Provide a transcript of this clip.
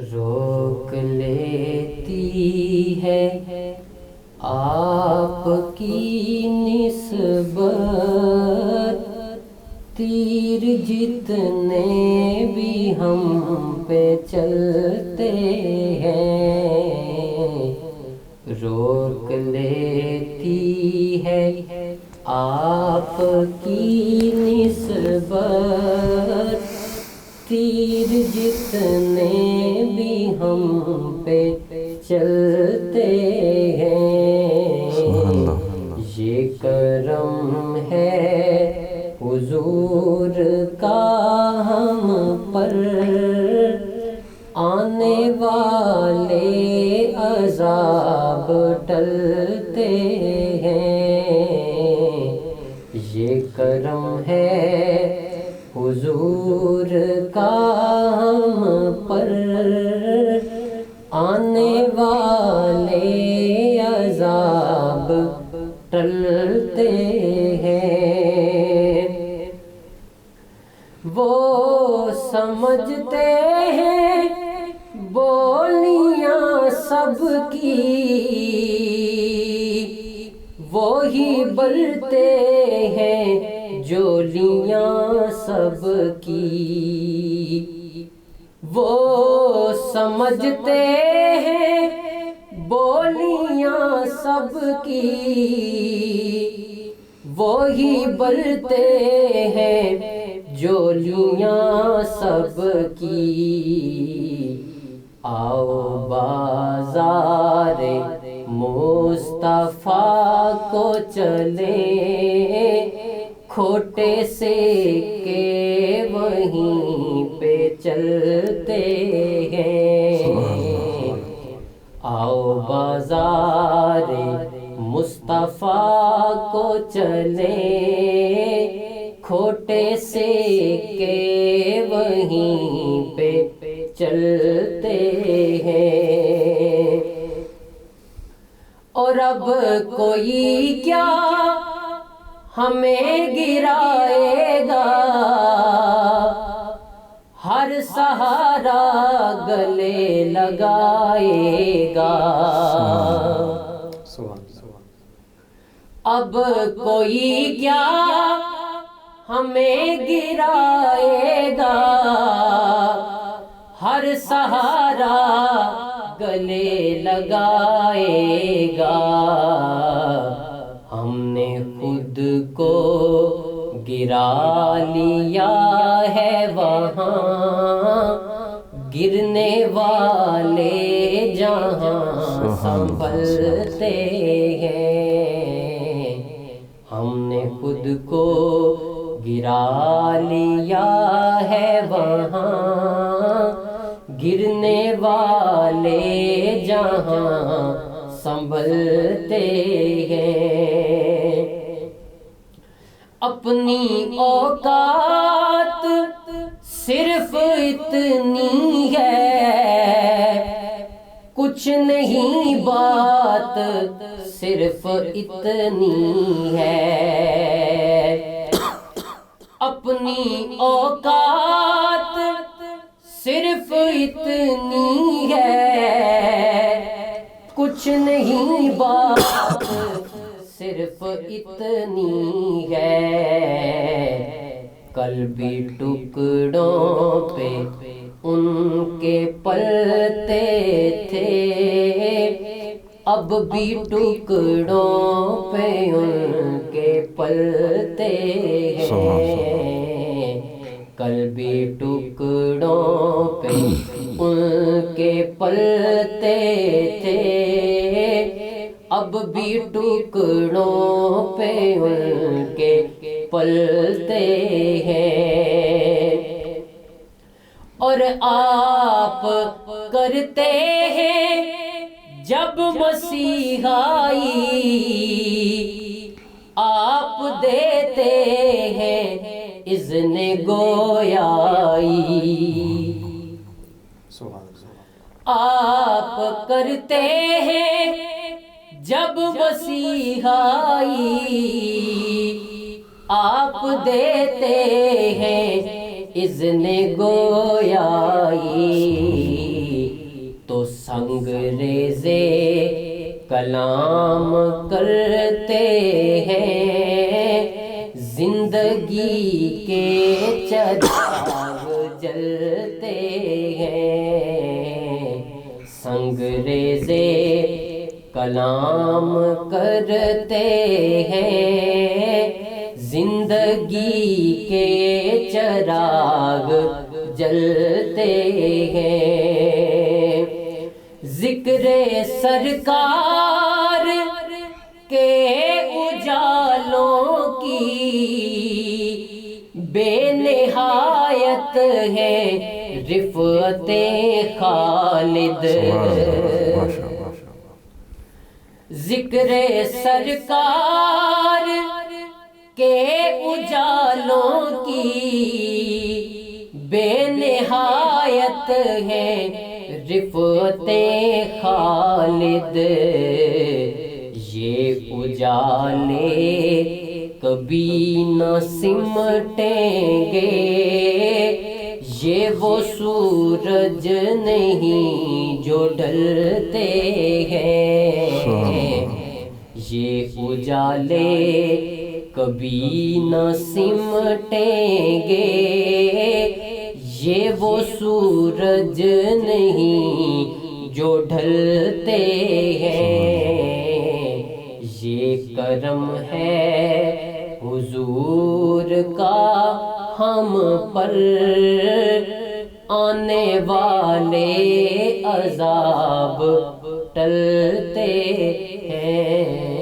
روک لیتی ہے آپ کی نسبت، تیر جتنے بھی ہم پہ چلتے ہیں، روک لیتی ہے آپ کی نسبت، تیر جتنے بھی ہم پہ چلتے ہیں، یہ کرم ہے حضور کا ہم پر، آنے والے عذاب ٹلتے ہیں، یہ کرم ہے حضور کا ہم پر، آنے والے عذاب ٹلتے ہیں۔ وہ سمجھتے ہیں بولیاں سب کی، وہی بلتے ہیں جولیاں سب کی، وہ سمجھتے ہیں بولیاں سب کی، وہی بلتے ہیں جولیاں سب کی، آؤ بازار مصطفیٰ کو چلیں، کھوٹے سے کے وہیں پہ چلتے ہیں، آؤ بازار مصطفیٰ کو چلیں، کھوٹے سے کے وہیں پہ چلتے ہیں، اور اب کوئی کیا ہمیں گرائے گا، ہر سہارا گلے لگائے گا، اب کوئی کیا ہمیں گرائے گا، ہر سہارا گلے لگائے گا، ہم نے خود کو گرا لیا ہے وہاں، گرنے والے جہاں سنبھلتے ہیں، ہم نے خود کو گرا لیا ہے وہاں، گرنے والے جہاں سنبھلتے ہیں، اپنی اوقات صرف اتنی ہے، کچھ نہیں بات صرف اتنی ہے، اپنی اوقات صرف اتنی ہے، کچھ نہیں بات صرف اتنی ہے، کل بھی ٹکڑوں پہ ان کے پلتے تھے، اب بھی ٹکڑوں پہ ان کے پلتے ہیں، کل بھی ٹکڑوں پہ ان کے پلتے تھے، اب بھی ٹکڑوں پہ ان کے پلتے ہیں، اور آپ کرتے ہیں جب مسیحائی، آپ دیتے ہیں اذن گویائی، آپ کرتے ہیں جب مسیحائی، آپ دیتے ہیں اذن گویائی، سنگریزے کلام کرتے ہیں، زندگی کے چراغ جلتے ہیں، سنگریزے کلام کرتے ہیں، زندگی کے چراغ جلتے ہیں، ذکر سرکار کے اجالوں کی بے نہایت ہے رفعت خالد، ذکر سرکار کے اجالوں کی بے نہایت ہے رفعت خالد، یہ اجالے کبھی نہ سمٹیں گے، یہ وہ سورج نہیں جو ڈھلتے ہیں، یہ اجالے کبھی نہ سمٹیں گے، یہ وہ سورج نہیں جو ڈھلتے ہیں، یہ کرم ہے حضور کا ہم پر، آنے والے عذاب ٹلتے ہیں۔